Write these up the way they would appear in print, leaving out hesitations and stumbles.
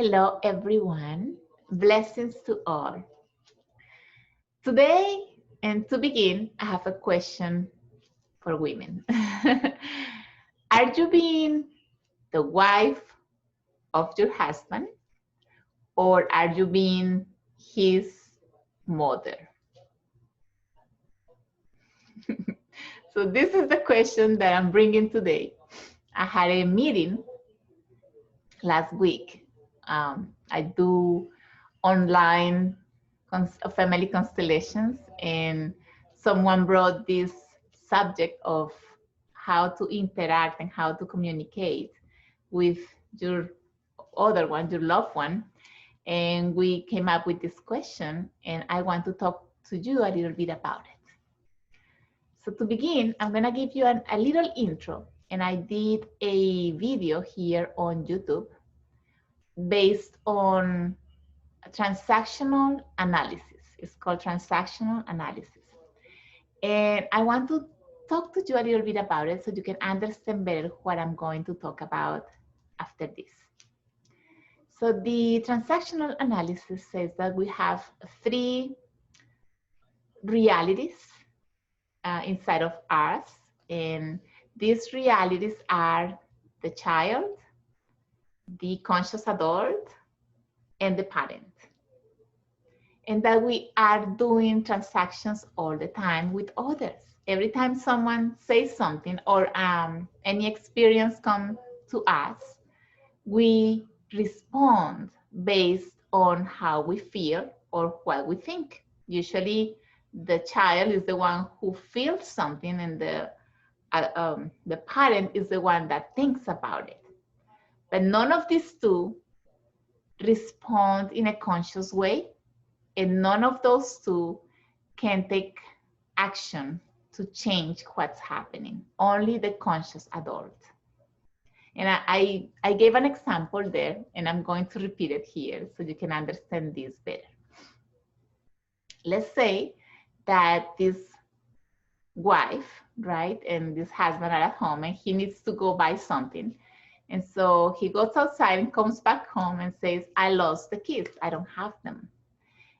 Hello, everyone. Blessings to all. Today, and to begin, I have a question for women. Are you being the wife of your husband, or are you being his mother? So, this is the question that I'm bringing today. I had a meeting last week. I do online family constellations, and someone brought this subject of how to interact and how to communicate with your other one, your loved one. And we came up with this question, and I want to talk to you a little bit about it. So to begin, I'm gonna give you a little intro, and I did a video here on YouTube based on transactional analysis. It's called transactional analysis. And I want to talk to you a little bit about it so you can understand better what I'm going to talk about after this. So the transactional analysis says that we have three realities inside of us. And these realities are the child, the conscious adult, and the parent. And that we are doing transactions all the time with others. Every time someone says something or any experience comes to us, we respond based on how we feel or what we think. Usually the child is the one who feels something, and the parent is the one that thinks about it. But none of these two respond in a conscious way, and none of those two can take action to change what's happening. Only the conscious adult. And I gave an example there, and I'm going to repeat it here so you can understand this better. Let's say that this wife, right, and this husband are at home, and he needs to go buy something. And so he goes outside and comes back home and says, I lost the keys, I don't have them.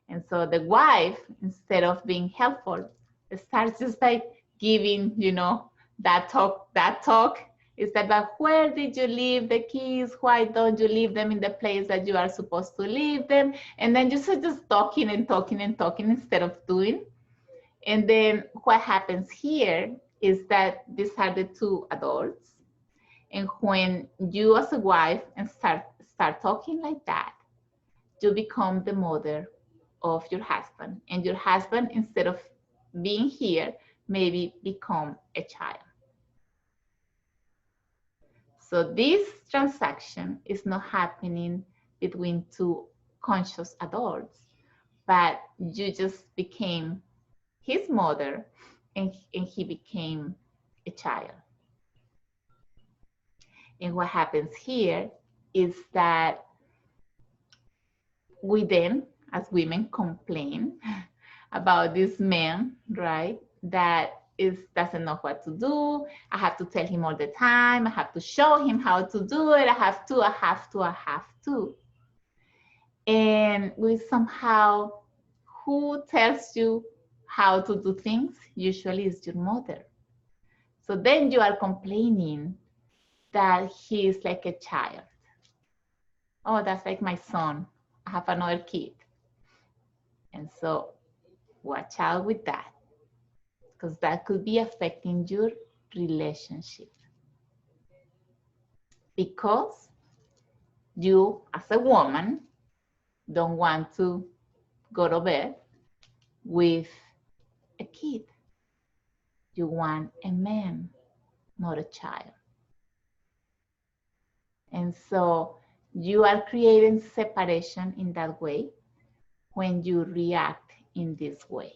And so the wife, instead of being helpful, starts just like giving, that talk. Is that, but where did you leave the keys? Why don't you leave them in the place that you are supposed to leave them? And then just talking and talking and talking instead of doing. And then what happens here is that these are the two adults. And when you as a wife and start talking like that, you become the mother of your husband. And your husband, instead of being here, maybe become a child. So this transaction is not happening between two conscious adults, but you just became his mother, and he became a child. And what happens here is that we then, as women, complain about this man, right, that doesn't know what to do. I have to tell him all the time. I have to show him how to do it. I have to. And we somehow, who tells you how to do things? Usually it's your mother. So then you are complaining that he is like a child. Oh, that's like my son. I have another kid. And so watch out with that, because that could be affecting your relationship. Because you, as a woman, don't want to go to bed with a kid. You want a man, not a child. And so you are creating separation in that way when you react in this way.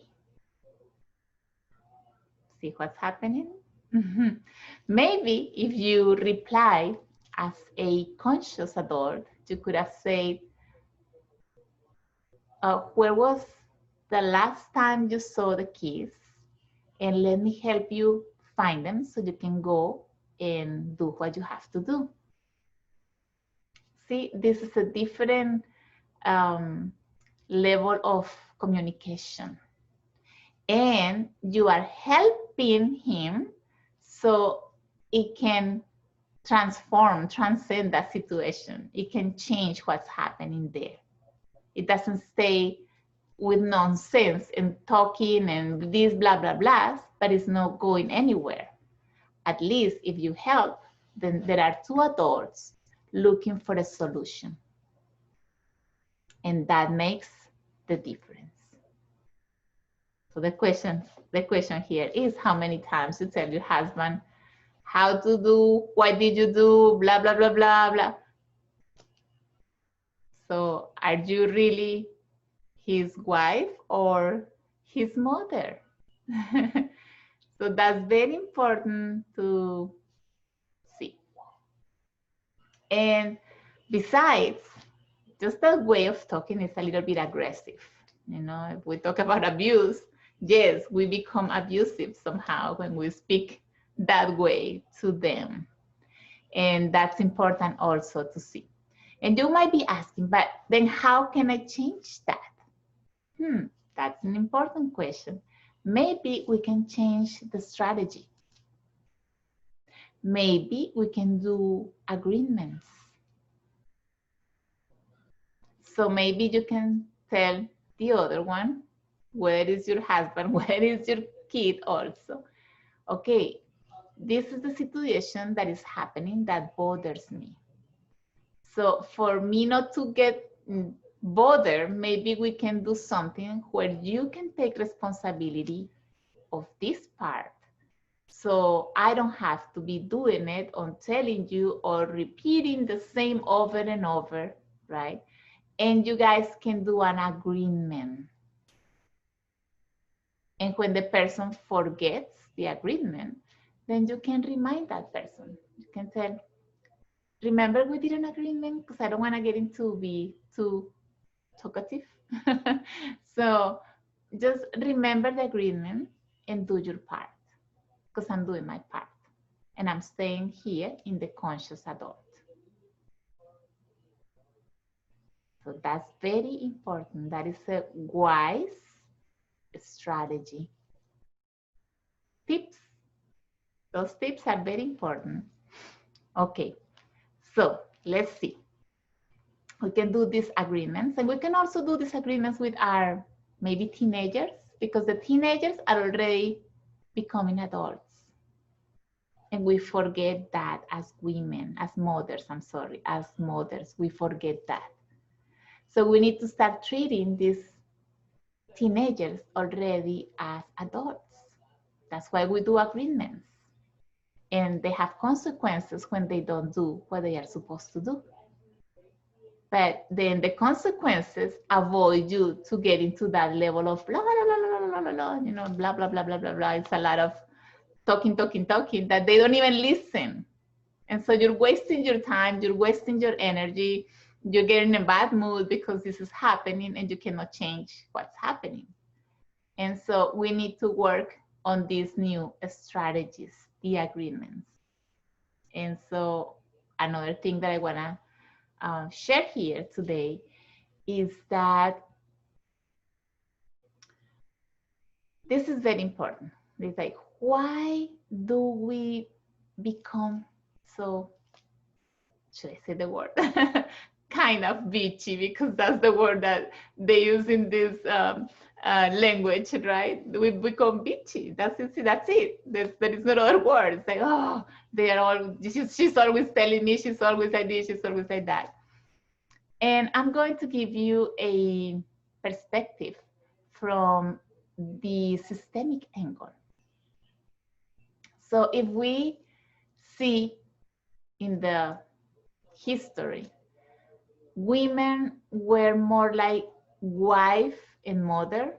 See what's happening? Maybe if you reply as a conscious adult, you could have said, where was the last time you saw the keys? And let me help you find them so you can go and do what you have to do. See, this is a different level of communication. And you are helping him so it can transcend that situation. It can change what's happening there. It doesn't stay with nonsense and talking and these blah, blah, blahs, but it's not going anywhere. At least if you help, then there are two adults looking for a solution. And that makes the difference. So the question here is how many times you tell your husband how to do, why did you do, blah, blah, blah, blah, blah. So are you really his wife or his mother? So that's very important to see. And besides, just that way of talking is a little bit aggressive. You know, if we talk about abuse, yes, we become abusive somehow when we speak that way to them. And that's important also to see. And you might be asking, but then how can I change that? That's an important question. Maybe we can change the strategy. Maybe we can do agreements. So maybe you can tell the other one, where is your husband, where is your kid also? Okay, this is the situation that is happening that bothers me. So for me not to get bothered, maybe we can do something where you can take responsibility of this part. So I don't have to be doing it or telling you or repeating the same over and over, right? And you guys can do an agreement. And when the person forgets the agreement, then you can remind that person. You can tell, remember we did an agreement? Because I don't want to get into be too talkative. So just remember the agreement and do your part, because I'm doing my part. And I'm staying here in the conscious adult. So that's very important. That is a wise strategy. Tips. Those tips are very important. Okay, so let's see. We can do these agreements, and we can also do these agreements with our maybe teenagers, because the teenagers are already becoming adults. And we forget that as women, as mothers, as mothers, we forget that. So we need to start treating these teenagers already as adults. That's why we do agreements. And they have consequences when they don't do what they are supposed to do. But then the consequences avoid you to get into that level of blah, blah, blah, blah, blah, blah, blah, you know, blah, blah, blah, blah, blah, blah. It's a lot of talking that they don't even listen. And so you're wasting your time, you're wasting your energy, you're getting in a bad mood because this is happening and you cannot change what's happening. And so we need to work on these new strategies, the agreements. And so another thing that I wanna share here today is that this is very important. It's like, why do we become so, should I say the word, kind of bitchy, because that's the word that they use in this language, right? We become bitchy. That's it. There is no other word. It's like, oh, they are all, she's always telling me, she's always like this, she's always like that. And I'm going to give you a perspective from the systemic angle. So if we see in the history, women were more like wife and mother,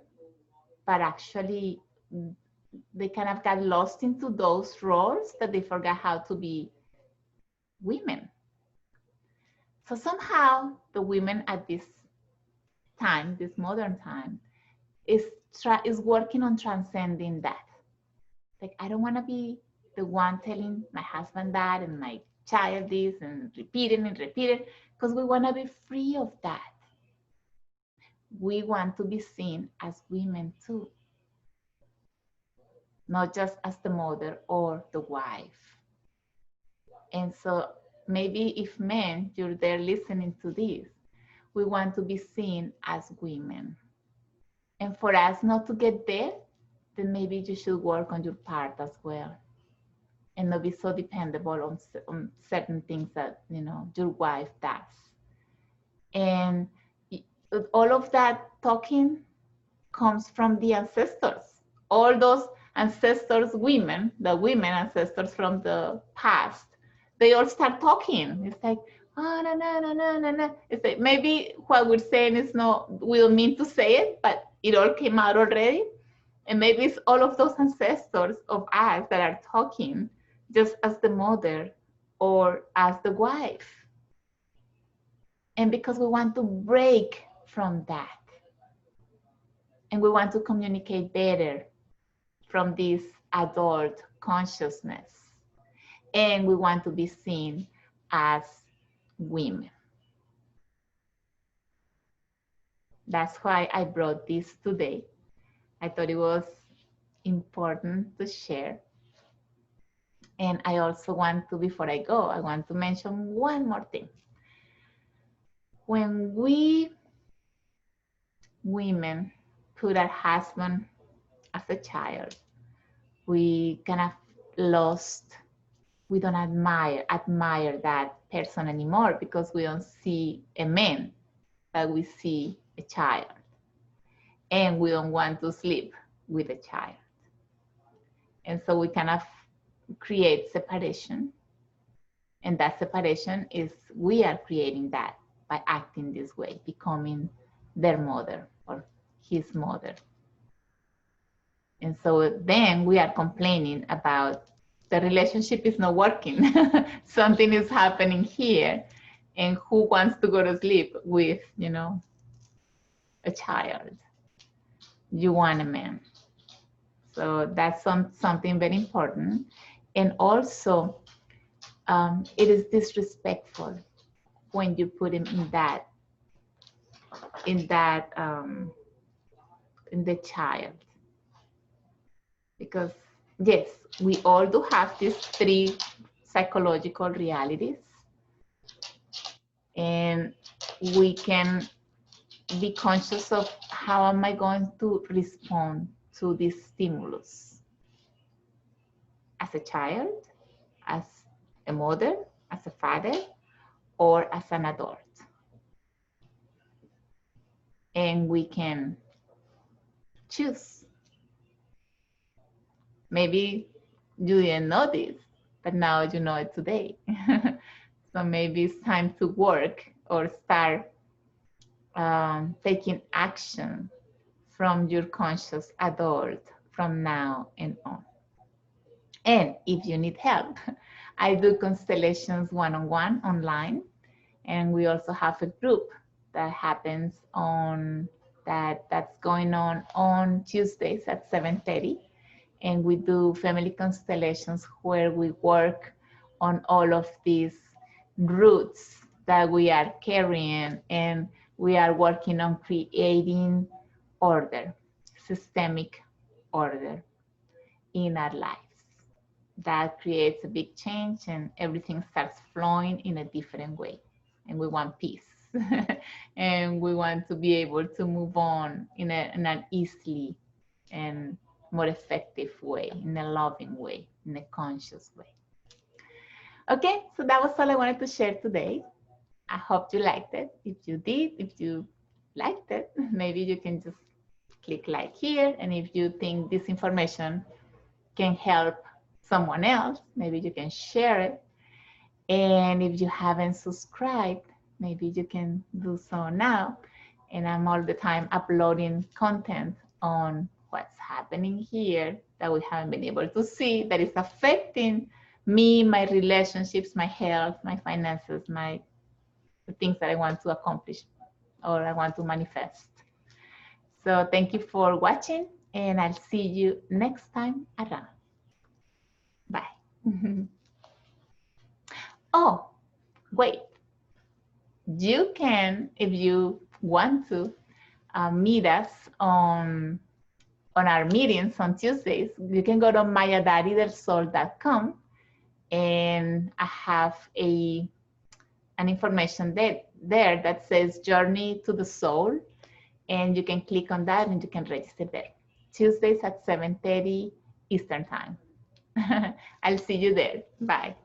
but actually they kind of got lost into those roles that they forgot how to be women. So somehow the women at this time, this modern time, is working on transcending that. Like, I don't want to be the one telling my husband that and my child this and repeat it because we want to be free of that. We want to be seen as women too, not just as the mother or the wife. And so maybe if men, you're there listening to this, we want to be seen as women. And for us not to get there, then maybe you should work on your part as well and not be so dependable on certain things that, you know, your wife does. And all of that talking comes from the ancestors. All those ancestors, women, the women ancestors from the past, they all start talking. It's like, oh, no, no, no, no, no, no. It's like maybe what we're saying is not, we don't mean to say it, but it all came out already. And maybe it's all of those ancestors of us that are talking just as the mother or as the wife. And because we want to break from that. And we want to communicate better from this adult consciousness. And we want to be seen as women. That's why I brought this today. I thought it was important to share. And I also want to, before I go, I want to mention one more thing. When we women put our husband as a child, we kind of lost, we don't admire that person anymore because we don't see a man, but we see a child. And we don't want to sleep with a child. And so we kind of create separation. And that separation is, we are creating that by acting this way, becoming their mother or his mother. And so then we are complaining about the relationship is not working. Something is happening here. And who wants to go to sleep with, you know, a child? You want a man. So that's something very important. And also, it is disrespectful when you put him in the child. Because yes, we all do have these 3 psychological realities. And we can be conscious of how am I going to respond to this stimulus as a child, as a mother, as a father, or as an adult. And we can choose. Maybe you didn't know this, but now you know it today. So maybe it's time to work or start taking action from your conscious adult from now and on. And if you need help, I do constellations one-on-one online. And we also have a group that happens that's going on Tuesdays at 7:30. And we do family constellations where we work on all of these roots that we are carrying, and we are working on creating order, systemic order in our lives. That creates a big change and everything starts flowing in a different way. And we want peace. And we want to be able to move on in an easily and more effective way, in a loving way, in a conscious way. Okay, so that was all I wanted to share today. I hope you liked it. If you did, if you liked it, maybe you can just click like here. And if you think this information can help someone else, maybe you can share it. And if you haven't subscribed, maybe you can do so now. And I'm all the time uploading content on what's happening here that we haven't been able to see, that is affecting me, my relationships, my health, my finances, the things that I want to accomplish or I want to manifest. So thank you for watching, and I'll see you next time around. Bye. Oh, wait. You can, if you want to, meet us on our meetings on Tuesdays. You can go to mayadaridelsol.com, and I have an information there that says Journey to the Soul, and you can click on that and you can register there. Tuesdays at 7:30 Eastern Time. I'll see you there. Bye.